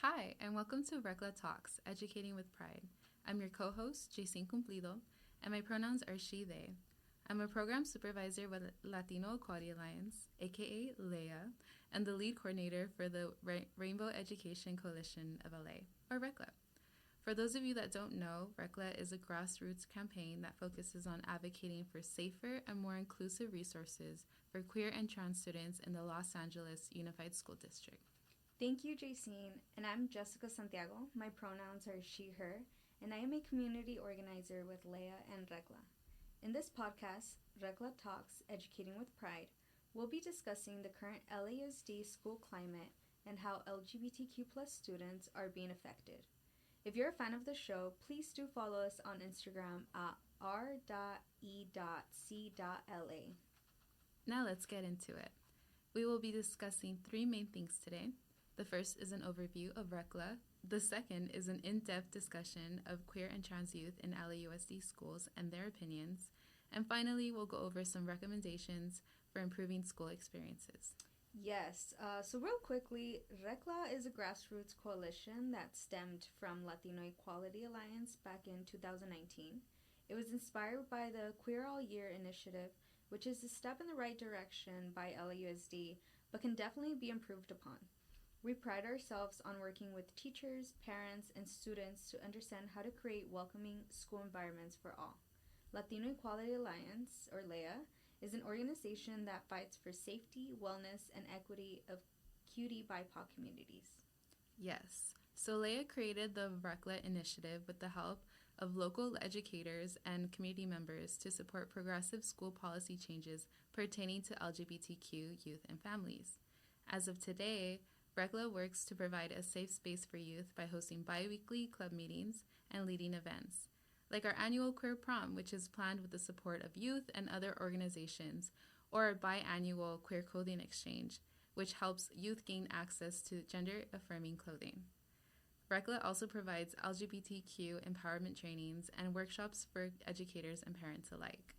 Hi, and welcome to RECLA Talks, Educating with Pride. I'm your co-host, Jason Cumplido, and my pronouns are she, they. I'm a program supervisor with Latino Equality Alliance, aka LEA, and the lead coordinator for the Rainbow Education Coalition of LA, or RECLA. For those of you that don't know, RECLA is a grassroots campaign that focuses on advocating for safer and more inclusive resources for queer and trans students in the Los Angeles Unified School District. Thank you, Jacine, and I'm Jessica Santiago. My pronouns are she, her, and I am a community organizer with LEA and RECLA. In this podcast, RECLA Talks, Educating with Pride, we'll be discussing the current LAUSD school climate and how LGBTQ+ students are being affected. If you're a fan of the show, please do follow us on Instagram at r.e.c.la. Now let's get into it. We will be discussing three main things today. The first is an overview of RECLA. The second is an in-depth discussion of queer and trans youth in LAUSD schools and their opinions. And finally, we'll go over some recommendations for improving school experiences. Yes, so real quickly, RECLA is a grassroots coalition that stemmed from Latino Equality Alliance back in 2019. It was inspired by the Queer All Year initiative, which is a step in the right direction by LAUSD, but can definitely be improved upon. We pride ourselves on working with teachers, parents, and students to understand how to create welcoming school environments for all. Latino Equality Alliance, or LEA, is an organization that fights for safety, wellness, and equity of QT BIPOC communities. Yes, so LEA created the RECLA initiative with the help of local educators and community members to support progressive school policy changes pertaining to LGBTQ youth and families. As of today, RECLA works to provide a safe space for youth by hosting bi-weekly club meetings and leading events, like our annual Queer Prom, which is planned with the support of youth and other organizations, or our biannual Queer Clothing Exchange, which helps youth gain access to gender-affirming clothing. RECLA also provides LGBTQ empowerment trainings and workshops for educators and parents alike.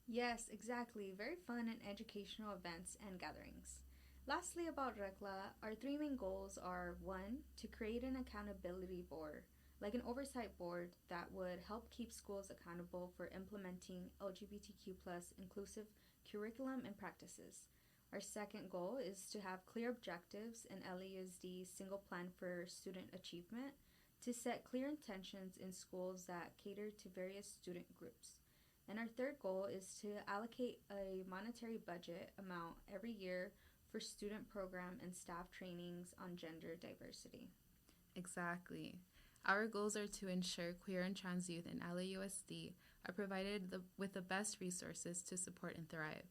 Yes, exactly. Very fun and educational events and gatherings. Lastly, about RECLA, our three main goals are 1. To create an accountability board, like an oversight board that would help keep schools accountable for implementing LGBTQ+ inclusive curriculum and practices. Our second goal is to have clear objectives in LAUSD's single plan for student achievement to set clear intentions in schools that cater to various student groups. And our third goal is to allocate a monetary budget amount every year for student program and staff trainings on gender diversity. Exactly. Our goals are to ensure queer and trans youth in LAUSD are provided with the best resources to support and thrive.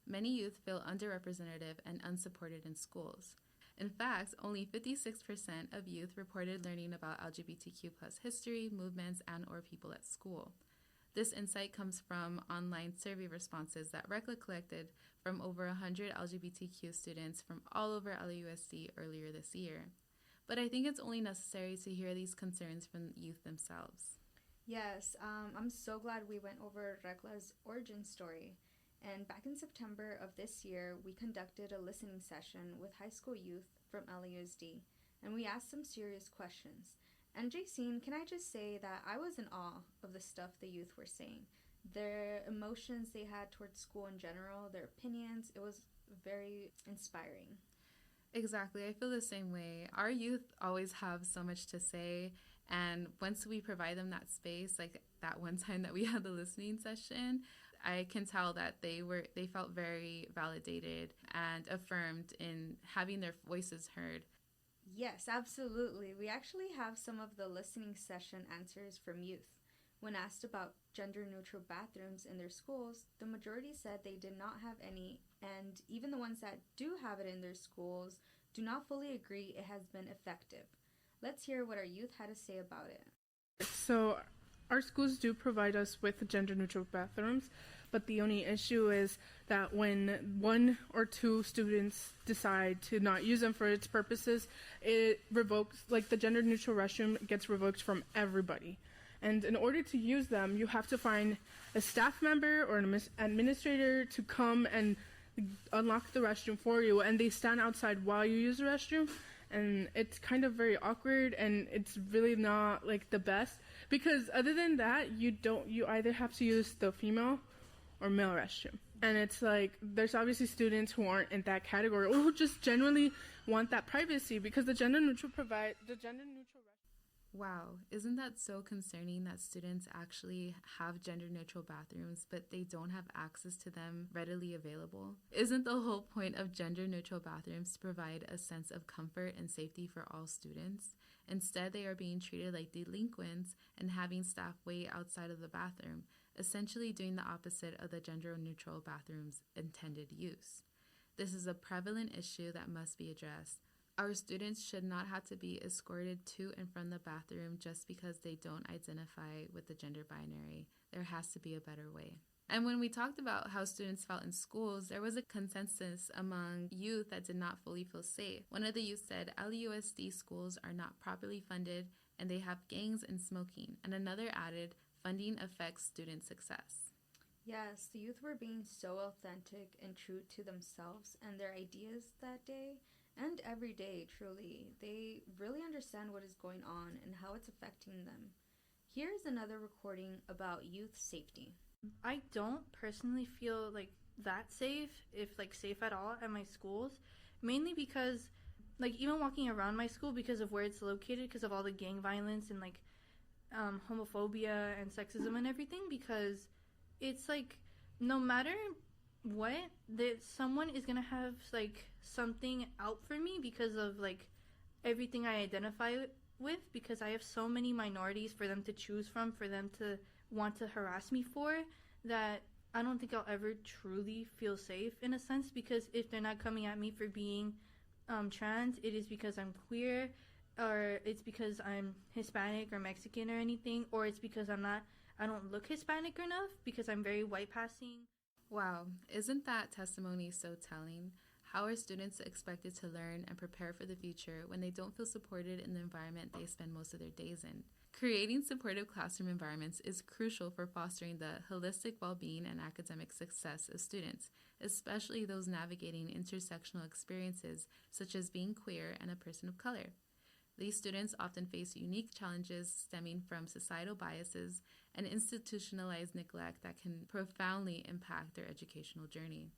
Many youth feel underrepresented and unsupported in schools. In fact, only 56% of youth reported learning about LGBTQ+ history, movements, and/or people at school. This insight comes from online survey responses that RECLA collected from over 100 LGBTQ students from all over LAUSD earlier this year. But I think it's only necessary to hear these concerns from youth themselves. Yes, I'm so glad we went over RECLA's origin story. And back in September of this year, we conducted a listening session with high school youth from LAUSD, and we asked some serious questions. And Jacine, can I just say that I was in awe of the stuff the youth were saying. Their emotions they had towards school in general, their opinions, it was very inspiring. Exactly. I feel the same way. Our youth always have so much to say, and once we provide them that space, like that one time that we had the listening session, I can tell that they felt very validated and affirmed in having their voices heard. Yes, absolutely. We actually have some of the listening session answers from youth. When asked about gender-neutral bathrooms in their schools, the majority said they did not have any, and even the ones that do have it in their schools do not fully agree it has been effective. Let's hear what our youth had to say about it. So, our schools do provide us with gender-neutral bathrooms, but the only issue is that when one or two students decide to not use them for its purposes, it revokes, like the gender-neutral restroom gets revoked from everybody. And in order to use them, you have to find a staff member or an administrator to come and unlock the restroom for you, and they stand outside while you use the restroom. and it's kind of very awkward, and it's really not like the best, because other than that, you either have to use the female or male restroom. And it's like, there's obviously students who aren't in that category, or who just generally want that privacy, because the gender neutral Wow, isn't that so concerning that students actually have gender neutral bathrooms, but they don't have access to them readily available? Isn't the whole point of gender neutral bathrooms to provide a sense of comfort and safety for all students? Instead, they are being treated like delinquents and having staff wait outside of the bathroom, essentially doing the opposite of the gender neutral bathroom's intended use. This is a prevalent issue that must be addressed. Our students should not have to be escorted to and from the bathroom just because they don't identify with the gender binary. There has to be a better way. And when we talked about how students felt in schools, there was a consensus among youth that did not fully feel safe. One of the youth said LAUSD schools are not properly funded and they have gangs and smoking. And another added, funding affects student success. Yes, the youth were being so authentic and true to themselves and their ideas that day. And every day, truly, they really understand what is going on and how it's affecting them. Here's another recording about youth safety. I don't personally feel like that safe, if like safe at all, at my schools, mainly because like even walking around my school, because of where it's located, because of all the gang violence and like homophobia and sexism and everything, because it's like no matter what, that someone is gonna have like something out for me because of like everything I identify with, because I have so many minorities for them to choose from, for them to want to harass me for, that I don't think I'll ever truly feel safe in a sense, because if they're not coming at me for being trans, it is because I'm queer, or it's because I'm Hispanic or Mexican or anything, or it's because I don't look Hispanic enough because I'm very white passing. Wow, isn't that testimony so telling? How are students expected to learn and prepare for the future when they don't feel supported in the environment they spend most of their days in? Creating supportive classroom environments is crucial for fostering the holistic well-being and academic success of students, especially those navigating intersectional experiences such as being queer and a person of color. These students often face unique challenges stemming from societal biases and institutionalized neglect that can profoundly impact their educational journey.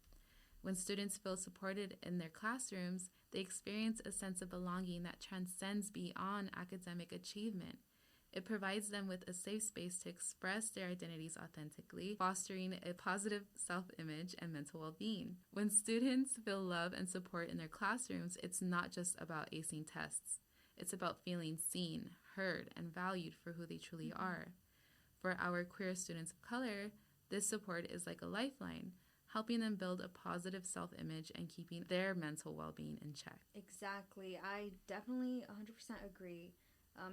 When students feel supported in their classrooms, they experience a sense of belonging that transcends beyond academic achievement. It provides them with a safe space to express their identities authentically, fostering a positive self-image and mental well-being. When students feel love and support in their classrooms, it's not just about acing tests. It's about feeling seen, heard, and valued for who they truly are. For our queer students of color, this support is like a lifeline, helping them build a positive self-image and keeping their mental well-being in check. Exactly. I definitely 100% agree.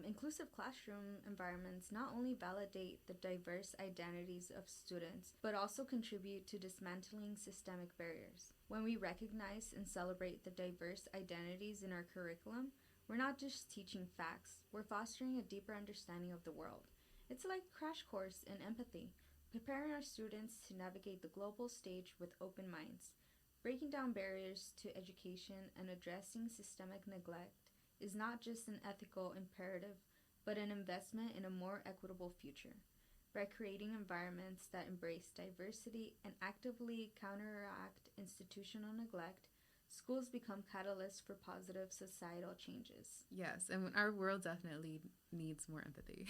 Inclusive classroom environments not only validate the diverse identities of students, but also contribute to dismantling systemic barriers. When we recognize and celebrate the diverse identities in our curriculum, we're not just teaching facts, we're fostering a deeper understanding of the world. It's like a crash course in empathy, preparing our students to navigate the global stage with open minds. Breaking down barriers to education and addressing systemic neglect is not just an ethical imperative, but an investment in a more equitable future. By creating environments that embrace diversity and actively counteract institutional neglect, schools become catalysts for positive societal changes. Yes, and our world definitely needs more empathy.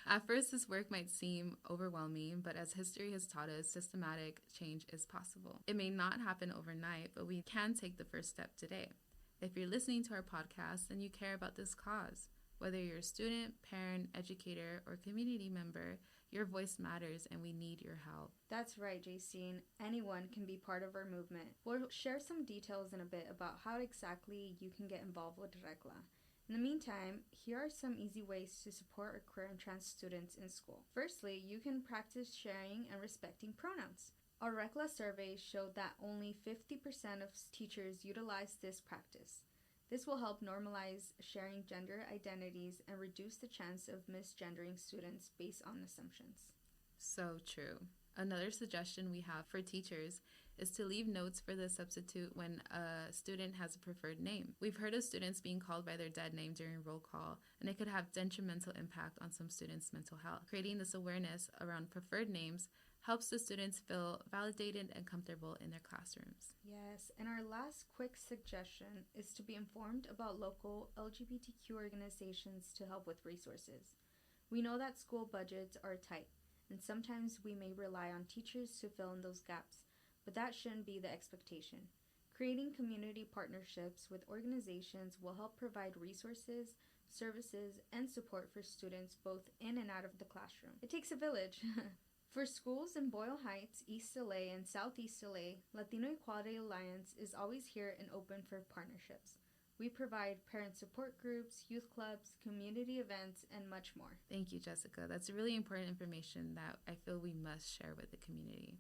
At first, this work might seem overwhelming, but as history has taught us, systematic change is possible. It may not happen overnight, but we can take the first step today. If you're listening to our podcast and you care about this cause, whether you're a student, parent, educator, or community member, your voice matters and we need your help. That's right, JC. Anyone can be part of our movement. We'll share some details in a bit about how exactly you can get involved with RECLA. In the meantime, here are some easy ways to support our queer and trans students in school. Firstly, you can practice sharing and respecting pronouns. Our RECLA survey showed that only 50% of teachers utilize this practice. This will help normalize sharing gender identities and reduce the chance of misgendering students based on assumptions. So true. Another suggestion we have for teachers is to leave notes for the substitute when a student has a preferred name. We've heard of students being called by their dead name during roll call, and it could have detrimental impact on some students' mental health. Creating this awareness around preferred names helps the students feel validated and comfortable in their classrooms. Yes, and our last quick suggestion is to be informed about local LGBTQ organizations to help with resources. We know that school budgets are tight, and sometimes we may rely on teachers to fill in those gaps, but that shouldn't be the expectation. Creating community partnerships with organizations will help provide resources, services, and support for students both in and out of the classroom. It takes a village. For schools in Boyle Heights, East LA, and Southeast LA, Latino Equality Alliance is always here and open for partnerships. We provide parent support groups, youth clubs, community events, and much more. Thank you, Jessica. That's really important information that I feel we must share with the community.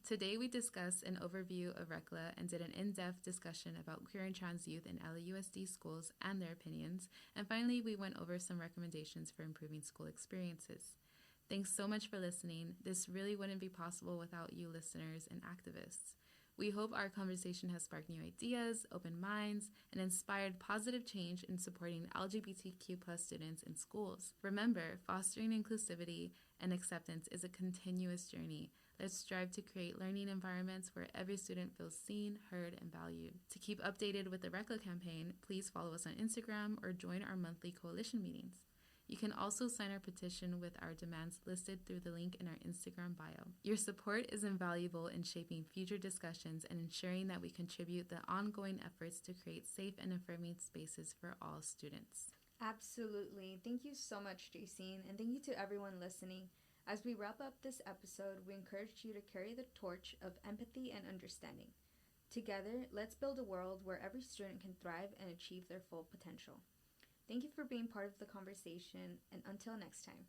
Today, we discussed an overview of RECLA and did an in-depth discussion about queer and trans youth in LAUSD schools and their opinions. And finally, we went over some recommendations for improving school experiences. Thanks so much for listening. This really wouldn't be possible without you listeners and activists. We hope our conversation has sparked new ideas, opened minds, and inspired positive change in supporting LGBTQ+ students in schools. Remember, fostering inclusivity and acceptance is a continuous journey. Let's strive to create learning environments where every student feels seen, heard, and valued. To keep updated with the RECLA campaign, please follow us on Instagram or join our monthly coalition meetings. You can also sign our petition with our demands listed through the link in our Instagram bio. Your support is invaluable in shaping future discussions and ensuring that we contribute the ongoing efforts to create safe and affirming spaces for all students. Absolutely. Thank you so much, Jacine, and thank you to everyone listening. As we wrap up this episode, we encourage you to carry the torch of empathy and understanding. Together, let's build a world where every student can thrive and achieve their full potential. Thank you for being part of the conversation, and until next time,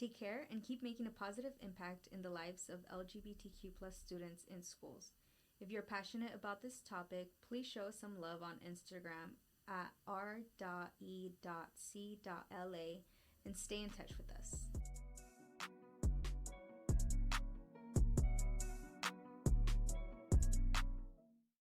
take care and keep making a positive impact in the lives of LGBTQ+ students in schools. If you're passionate about this topic, please show us some love on Instagram at r.e.c.la and stay in touch with us.